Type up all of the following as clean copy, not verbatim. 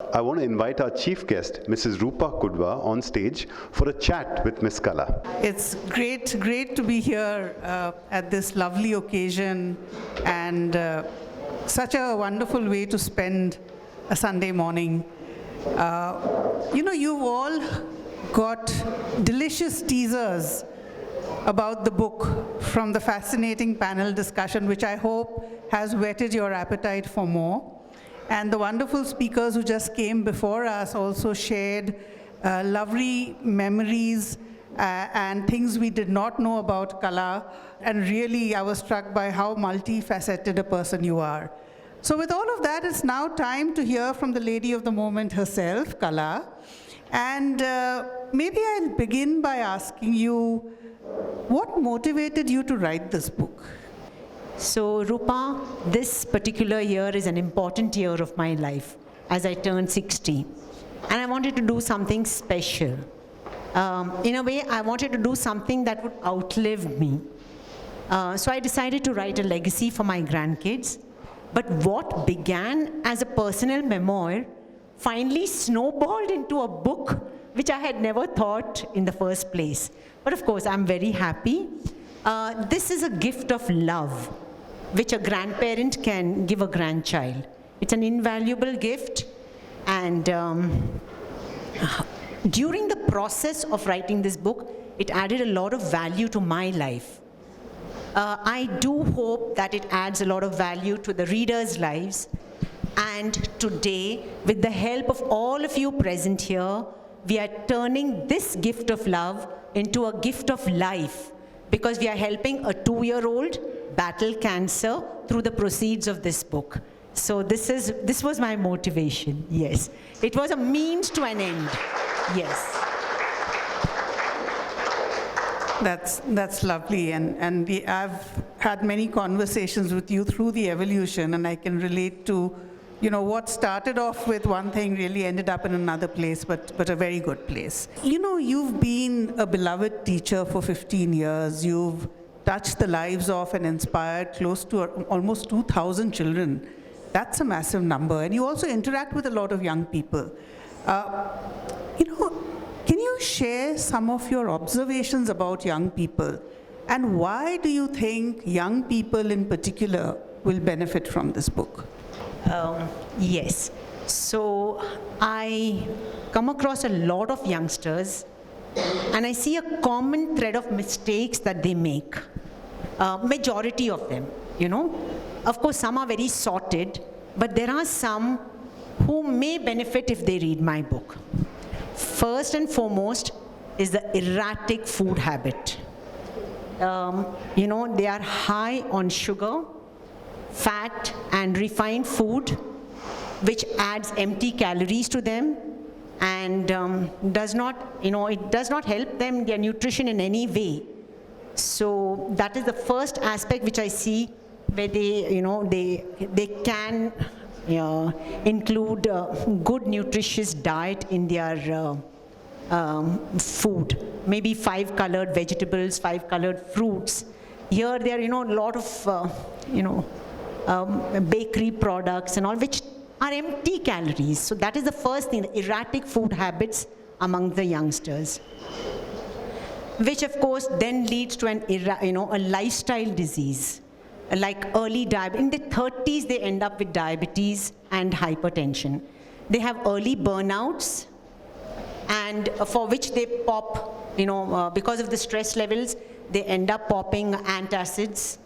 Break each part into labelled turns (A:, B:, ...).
A: I want to invite our chief guest, Mrs. Roopa Kudva, on stage for a chat with Miss Kala.
B: It's great to be here at this lovely occasion, and such a wonderful way to spend a Sunday morning. You've all got delicious teasers about the book from the fascinating panel discussion, which I hope has whetted your appetite for more. And the wonderful speakers who just came before us also shared lovely memories and things we did not know about Kala. And really, I was struck by how multifaceted a person you are. So with all of that, it's now time to hear from the lady of the moment herself, Kala. And maybe I'll begin by asking you, what motivated you to write this book?
C: So Roopa, this particular year is an important year of my life as I turned 60. And I wanted to do something special. In a way, I wanted to do something that would outlive me. So I decided to write a legacy for my grandkids. But what began as a personal memoir finally snowballed into a book which I had never thought in the first place. But of course, I'm very happy. This is a gift of love, which a grandparent can give a grandchild. It's an invaluable gift, and during the process of writing this book, it added a lot of value to my life. I do hope that it adds a lot of value to the readers' lives, and today, with the help of all of you present here, we are turning this gift of love into a gift of life, because we are helping a 2-year-old battle cancer through the proceeds of this book. So this was my motivation, yes. It was a means to an end, yes.
B: That's lovely, and I've had many conversations with you through the evolution, and I can relate to, what started off with one thing really ended up in another place, but a very good place. You've been a beloved teacher for 15 years. You've touched the lives of and inspired close to almost 2,000 children. That's a massive number. And you also interact with a lot of young people. Can you share some of your observations about young people? And why do you think young people in particular will benefit from this book?
C: Yes. So I come across a lot of youngsters, and I see a common thread of mistakes that they make. Majority of them, Of course, some are very sorted, but there are some who may benefit if they read my book. First and foremost is the erratic food habit. They are high on sugar, fat, and refined food, which adds empty calories to them, and does not help them, their nutrition in any way. So that is the first aspect which I see, where they can include good nutritious diet in their food. Maybe 5 colored vegetables, 5 colored fruits. Here there are a lot of bakery products and all, which are empty calories. So that is the first thing, the erratic food habits among the youngsters, which of course then leads to a lifestyle disease, like early diabetes. In the 30s, they end up with diabetes and hypertension. They have early burnouts, and for which they pop, because of the stress levels, they end up popping antacids.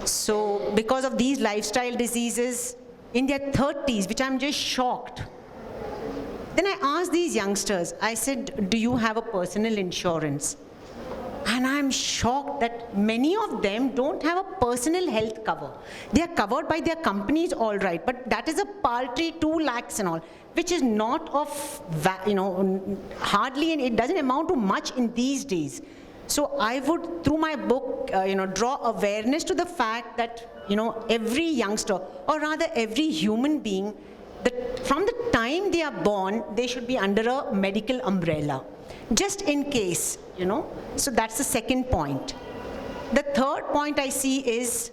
C: So because of these lifestyle diseases, in their 30s, which I'm just shocked. Then I asked these youngsters, I said, do you have a personal insurance? And I'm shocked that many of them don't have a personal health cover. They are covered by their companies, all right, but that is a paltry 2 lakhs and all, which is not of, hardly, and it doesn't amount to much in these days. So I would, through my book, draw awareness to the fact that, every youngster, or rather every human being, that from the time they are born, they should be under a medical umbrella, just in case, So that's the second point. The third point I see is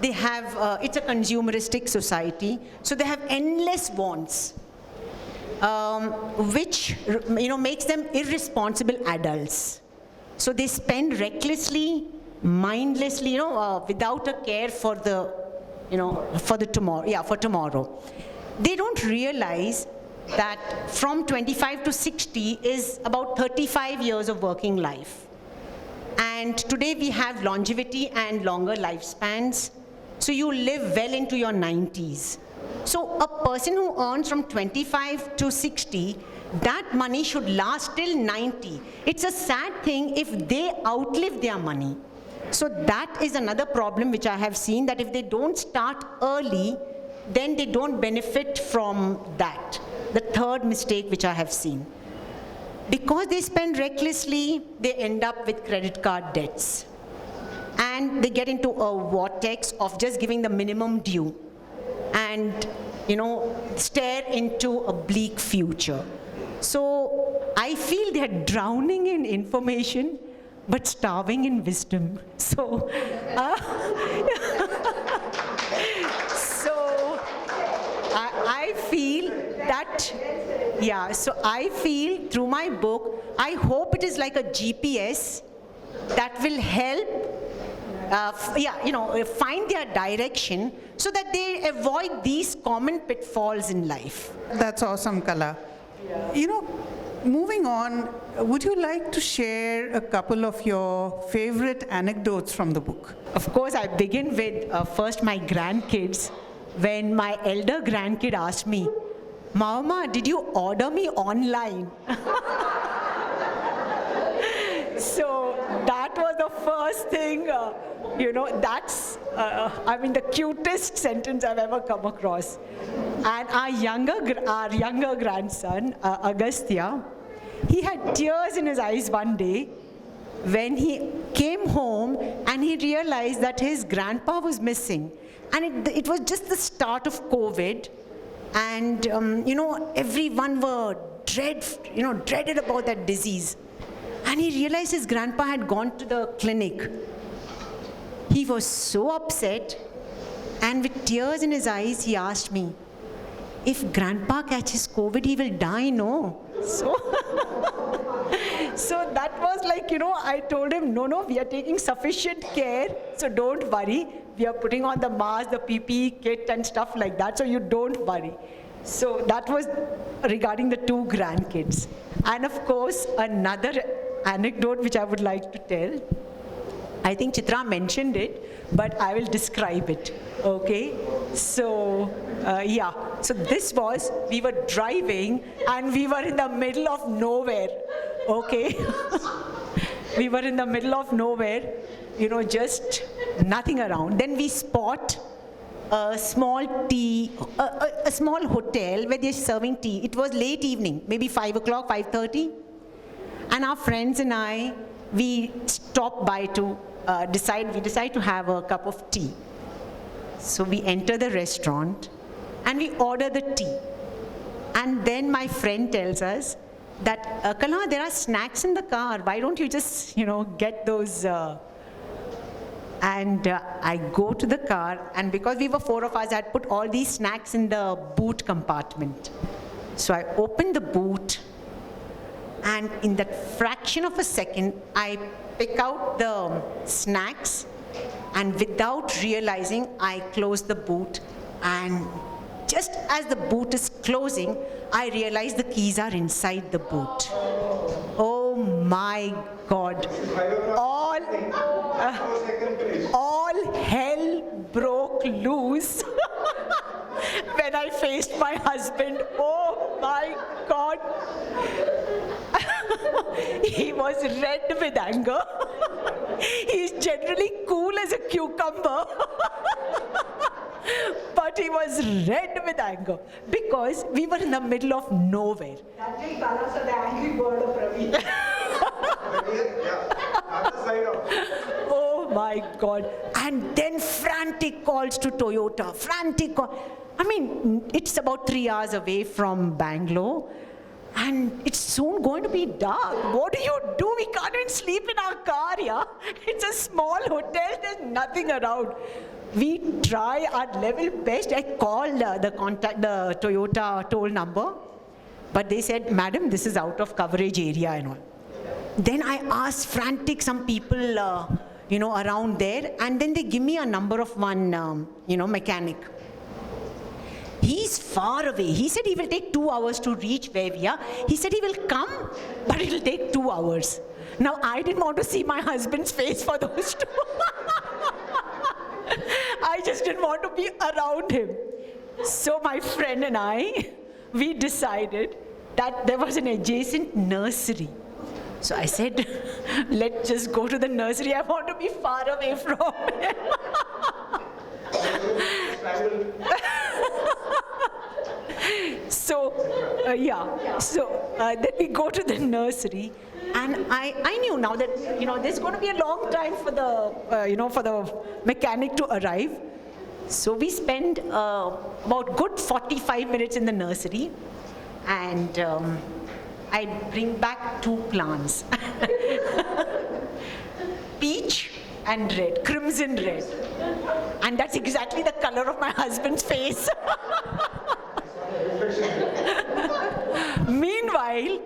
C: they have, it's a consumeristic society, so they have endless wants. which makes them irresponsible adults. So they spend recklessly, mindlessly, without a care for the, for tomorrow. They don't realize that from 25 to 60 is about 35 years of working life. And today we have longevity and longer lifespans. So you live well into your 90s. So a person who earns from 25 to 60, that money should last till 90. It's a sad thing if they outlive their money. So that is another problem which I have seen, that if they don't start early, then they don't benefit from that. The third mistake which I have seen. Because they spend recklessly, they end up with credit card debts. And they get into a vortex of just giving the minimum due and, stare into a bleak future. So I feel they're drowning in information, but starving in wisdom. So, I feel that, so I feel through my book, I hope it is like a GPS that will help, find their direction so that they avoid these common pitfalls in life.
B: That's awesome, Kala. Moving on, would you like to share a couple of your favorite anecdotes from the book?
C: Of course, I begin with first my grandkids. When my elder grandkid asked me, "Mama, did you order me online?" So that was the first thing, that's, the cutest sentence I've ever come across. And our younger grandson, Agastya, he had tears in his eyes one day when he came home and he realized that his grandpa was missing. And it was just the start of COVID. And, everyone were dreaded about that disease. And he realized his grandpa had gone to the clinic. He was so upset, and with tears in his eyes, he asked me, "If grandpa catches COVID, he will die, no?" So, so that was like, I told him, no, we are taking sufficient care, so don't worry. We are putting on the mask, the PPE kit and stuff like that, so you don't worry. So that was regarding the two grandkids. And of course, another anecdote which I would like to tell. I think Chitra mentioned it, but I will describe it, okay? So, so this was, we were driving and we were in the middle of nowhere, okay? We were in the middle of nowhere, just nothing around. Then we spot a small a small hotel where they're serving tea. It was late evening, maybe 5 o'clock, 5:30. And our friends and I, we stopped by to decide to have a cup of tea. So we enter the restaurant and we order the tea. And then my friend tells us that, "Kala, there are snacks in the car. Why don't you just, get those?" And I go to the car, and because we were 4 of us, I had put all these snacks in the boot compartment. So I opened the boot, and in that fraction of a second, I pick out the snacks, and without realizing, I close the boot. And just as the boot is closing, I realize the keys are inside the boot. Oh my God. All hell broke loose when I faced my husband. Oh my God. He was red with anger. He's generally cool as a cucumber. But he was red with anger because we were in the middle of nowhere.
D: That day, Kala said the angry bird of Ravi.
C: Oh my God. And then frantic calls to Toyota. Frantic call. It's about 3 hours away from Bangalore. And it's soon going to be dark. What do? We can't even sleep in our car, yeah? It's a small hotel, there's nothing around. We try our level best. I called the Toyota toll number. But they said, madam, this is out of coverage area and all. Then I asked frantic some people, around there, and then they give me a number of one, mechanic. He's far away. He said he will take 2 hours to reach where we are. He said he will come, but it will take 2 hours. Now, I didn't want to see my husband's face for those 2. I just didn't want to be around him. So my friend and I, we decided that there was an adjacent nursery. So I said, let's just go to the nursery. I want to be far away from him. So then we go to the nursery, and I knew now that there's going to be a long time for the mechanic to arrive. So we spend about good 45 minutes in the nursery, and I bring back 2 plants, peach and red, crimson red, and that's exactly the color of my husband's face. Meanwhile,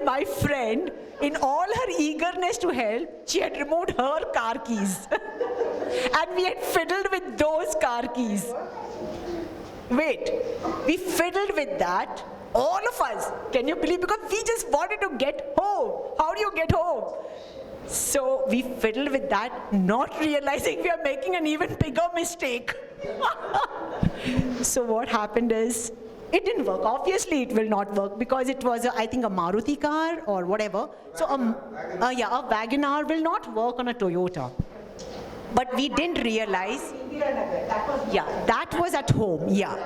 C: my friend, in all her eagerness to help, she had removed her car keys. And we had fiddled with those car keys. Wait, we fiddled with that, all of us. Can you believe? Because we just wanted to get home. How do you get home? So we fiddled with that, not realizing we are making an even bigger mistake. So what happened is, it didn't work. Obviously, it will not work because it was, I think, a Maruti car or whatever. So a Wagonar will not work on a Toyota. But we didn't realize. Yeah, that was at home. Yeah.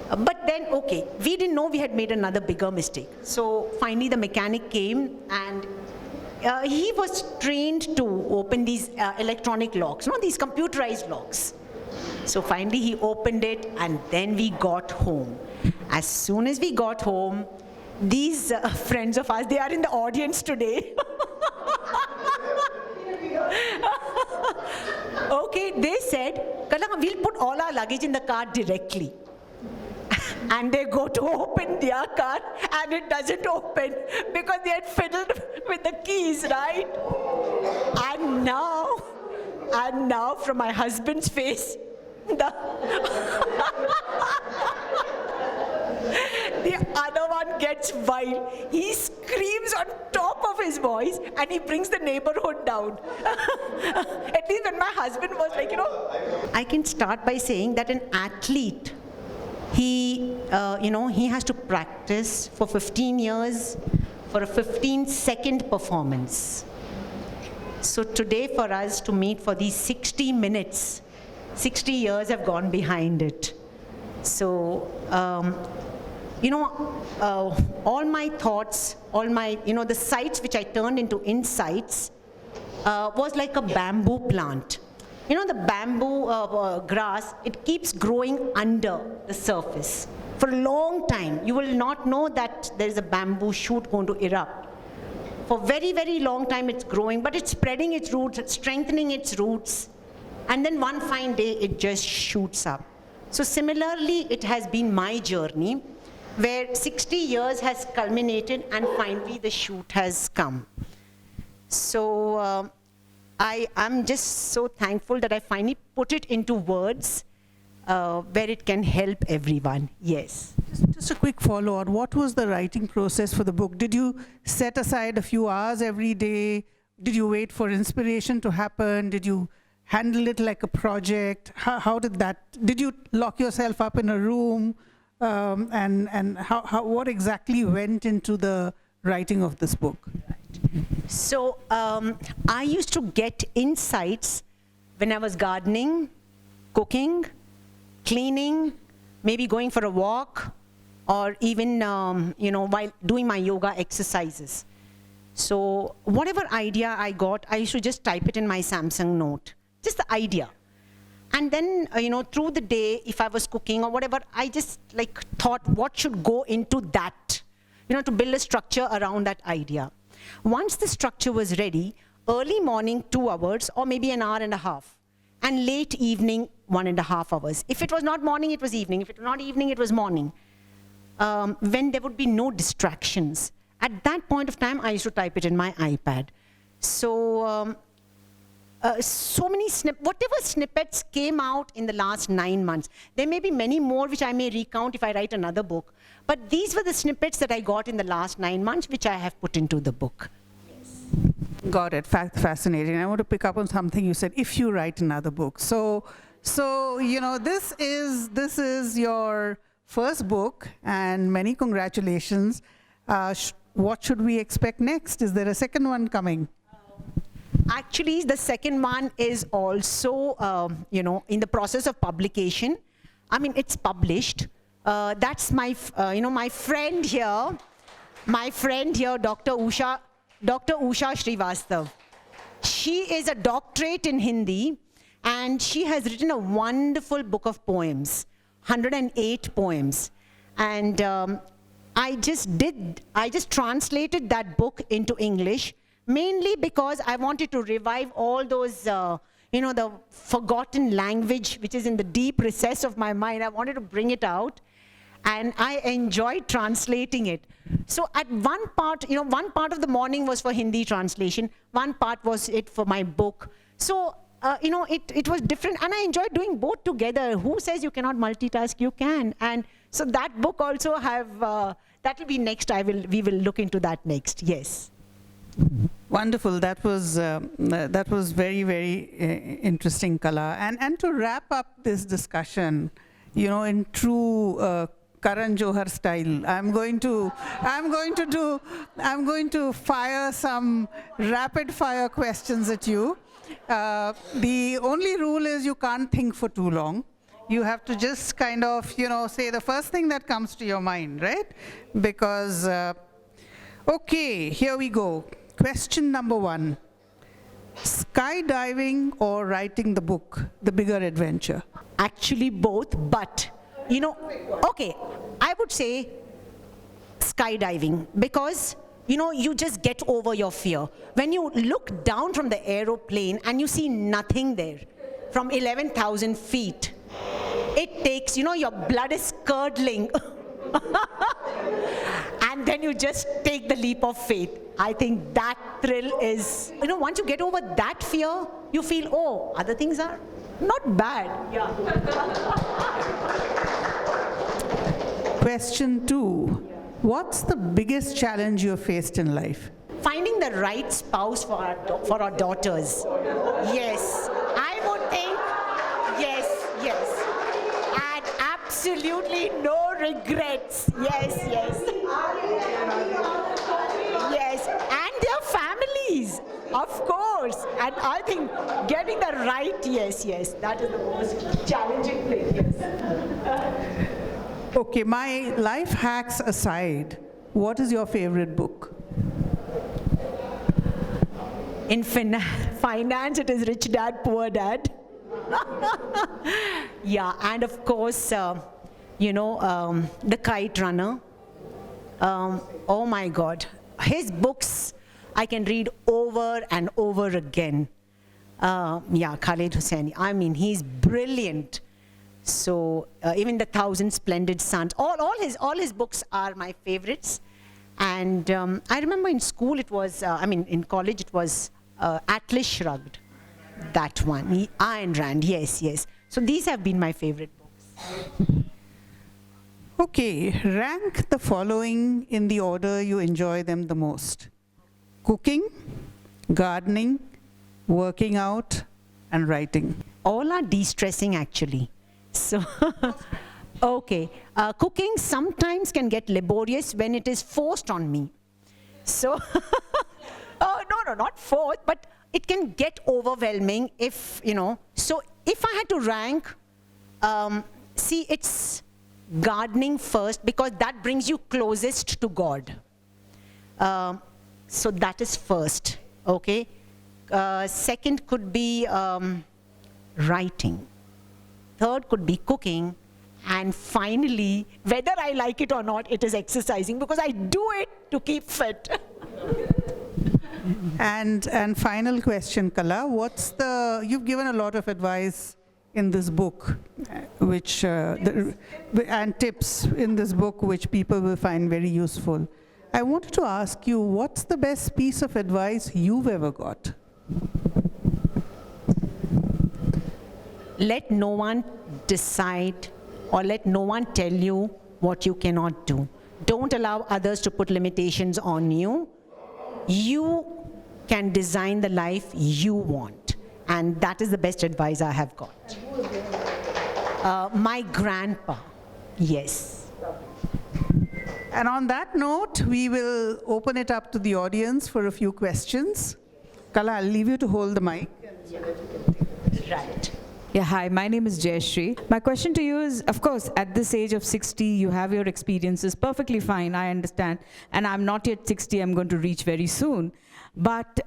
C: But then, okay, we didn't know we had made another bigger mistake. So finally, the mechanic came, and he was trained to open these electronic locks, these computerized locks. So finally, he opened it, and then we got home. As soon as we got home, these friends of ours, they are in the audience today. Okay, they said, Kalama, we'll put all our luggage in the car directly. And they go to open their car, and it doesn't open because they had fiddled with the keys, right? And now from my husband's face, the other one gets wild. He screams on top of his voice, and he brings the neighborhood down. At least when my husband was like, I can start by saying that an athlete, he has to practice for 15 years for a 15-second performance. So today for us to meet for these 60 minutes, 60 years have gone behind it. So, all my thoughts, the sights which I turned into insights was like a bamboo plant. The bamboo grass, it keeps growing under the surface. For a long time, you will not know that there is a bamboo shoot going to erupt. For very, very long time it's growing, but it's spreading its roots, strengthening its roots, and then one fine day it just shoots up. So similarly, it has been my journey, where 60 years has culminated and finally the shoot has come. So I'm just so thankful that I finally put it into words where it can help everyone. Yes.
B: Just a quick follow-on. What was the writing process for the book? Did you set aside a few hours every day? Did you wait for inspiration to happen? Did you handle it like a project? How did that? Did you lock yourself up in a room? And what exactly went into the writing of this book?
C: So I used to get insights when I was gardening, cooking, cleaning, maybe going for a walk, or even while doing my yoga exercises. So whatever idea I got, I used to just type it in my Samsung Note, just the idea. And then, through the day, if I was cooking or whatever, I just thought what should go into that, to build a structure around that idea. Once the structure was ready, early morning 2 hours or maybe an hour and a half, and late evening 1.5 hours. If it was not morning, it was evening. If it was not evening, it was morning. when there would be no distractions. At that point of time, I used to type it in my iPad. So, so many whatever snippets came out in the last 9 months. There may be many more which I may recount if I write another book. But these were the snippets that I got in the last 9 months, which I have put into the book.
B: Got it. Fascinating. I want to pick up on something you said. If you write another book, so you know, this is your first book, and many congratulations. What should we expect next? Is there a second one coming?
C: Actually, the second one is also, you know, in the process of publication. I mean, it's published. That's my, you know, my friend here, Dr. Usha Srivastav. She is a doctorate in Hindi, and she has written a wonderful book of poems, 108 poems. And I just translated that book into English, mainly because I wanted to revive all those, you know, the forgotten language which is in the deep recess of my mind. I wanted to bring it out, and I enjoyed translating it. So at one part, you know, one part of the morning was for Hindi translation, one part was it for my book. So, you know, it was different, and I enjoyed doing both together. Who says you cannot multitask? You can. And so that book also have, that will be next. We will look into that next, yes.
B: Wonderful. That was very, very interesting, Kala. And to wrap up this discussion, you know, in true Karan Johar style, I'm going to fire some rapid fire questions at you. The only rule is you can't think for too long. You have to just kind of, you know, say the first thing that comes to your mind, right? Because, okay, here we go. Question number 1, skydiving or writing the book, the bigger adventure?
C: Actually both, but, you know, okay, I would say skydiving, because, you know, you just get over your fear. When you look down from the aeroplane and you see nothing there, from 11,000 feet, it takes, you know, your blood is curdling. And then you just take the leap of faith. I think that thrill is, you know, once you get over that fear, you feel, oh, other things are not bad. Yeah.
B: Question 2, what's the biggest challenge you have faced in life?
C: Finding the right spouse for our daughters. Yes, I would think, yes. And absolutely no regrets. Yes. Yes, and their families, of course. And I think getting the right, yes, that is the most challenging thing, yes.
B: Okay, my life hacks aside, what is your favorite book?
C: In finance, it is Rich Dad, Poor Dad. Yeah, and of course, you know, The Kite Runner. Oh my God. His books I can read over and over again. Yeah, Khaled Hosseini. I mean, he's brilliant. So even The Thousand Splendid Suns, all his books are my favorites. And I remember in school it was, in college it was Atlas Shrugged, that one. Ayn Rand, yes. So these have been my favorite books.
B: Okay, rank the following in the order you enjoy them the most. Cooking, gardening, working out, and writing.
C: All are de-stressing actually. So, okay, cooking sometimes can get laborious when it is forced on me. So, no, not forced, but it can get overwhelming if, you know. So if I had to rank, see, it's gardening first because that brings you closest to God. So that is first, okay. Second could be writing. Third could be cooking. And finally, whether I like it or not, it is exercising because I do it to keep fit.
B: And final question, Kala, you've given a lot of advice in this book, and tips in this book which people will find very useful. I wanted to ask you, what's the best piece of advice you've ever got?
C: Let no one decide or let no one tell you what you cannot do. Don't allow others to put limitations on you. You can design the life you want. And that is the best advice I have got. My grandpa, yes.
B: And on that note, we will open it up to the audience for a few questions. Kala, I'll leave you to hold the mic.
C: Right.
E: Yeah, hi, my name is Jayashree. My question to you is, of course, at this age of 60, you have your experiences, perfectly fine, I understand. And I'm not yet 60, I'm going to reach very soon. But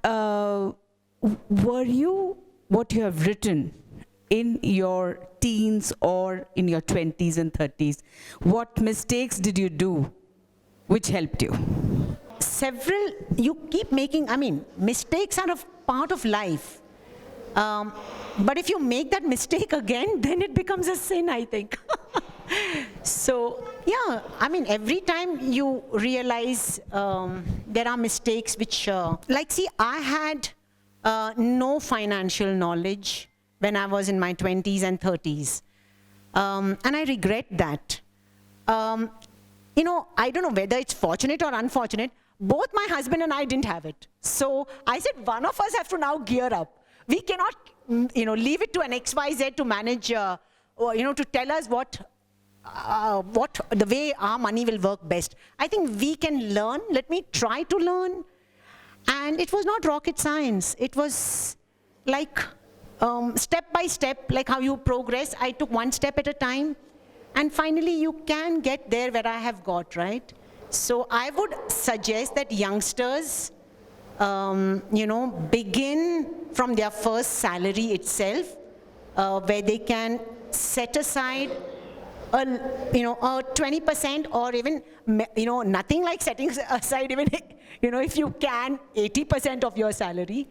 E: what you have written in your teens or in your 20s and 30s, what mistakes did you do which helped you?
C: Several, you keep making, mistakes are a part of life. But if you make that mistake again, then it becomes a sin, I think. So, yeah, every time you realize there are mistakes which, I had no financial knowledge when I was in my 20s and 30s. And I regret that. I don't know whether it's fortunate or unfortunate. Both my husband and I didn't have it. So I said, one of us have to now gear up. We cannot, leave it to an XYZ to manage, to tell us what the way our money will work best. I think we can learn. Let me try to learn. And it was not rocket science. It was like step by step, like how you progress. I took one step at a time. And finally, you can get there where I have got, right? So I would suggest that youngsters, begin from their first salary itself, where they can set aside a 20% or even, nothing like setting aside even, if you can, 80% of your salary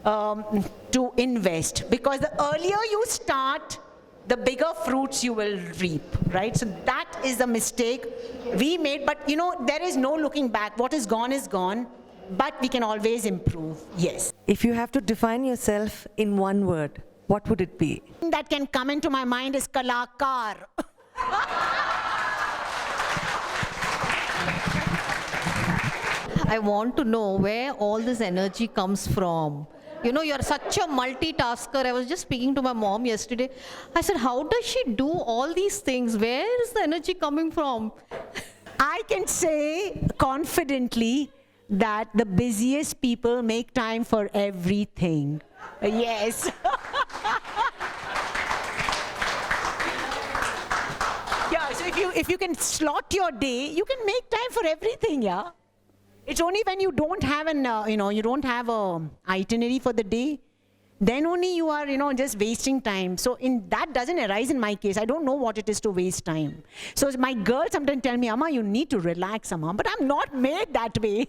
C: to invest. Because the earlier you start, the bigger fruits you will reap, right? So that is the mistake we made. But, there is no looking back. What is gone, but we can always improve, yes.
F: If you have to define yourself in one word, what would it be?
C: That can come into my mind is kalakar.
G: I want to know where all this energy comes from. You're such a multitasker. I was just speaking to my mom yesterday. I said, how does she do all these things? Where is the energy coming from?
C: I can say confidently that the busiest people make time for everything. Yes. Yeah, so if you can slot your day, you can make time for everything, yeah. It's only when you don't have you don't have a itinerary for the day, then only you are, just wasting time. So that doesn't arise in my case. I don't know what it is to waste time. So my girls sometimes tell me, Amma, you need to relax, Amma. But I'm not made that way.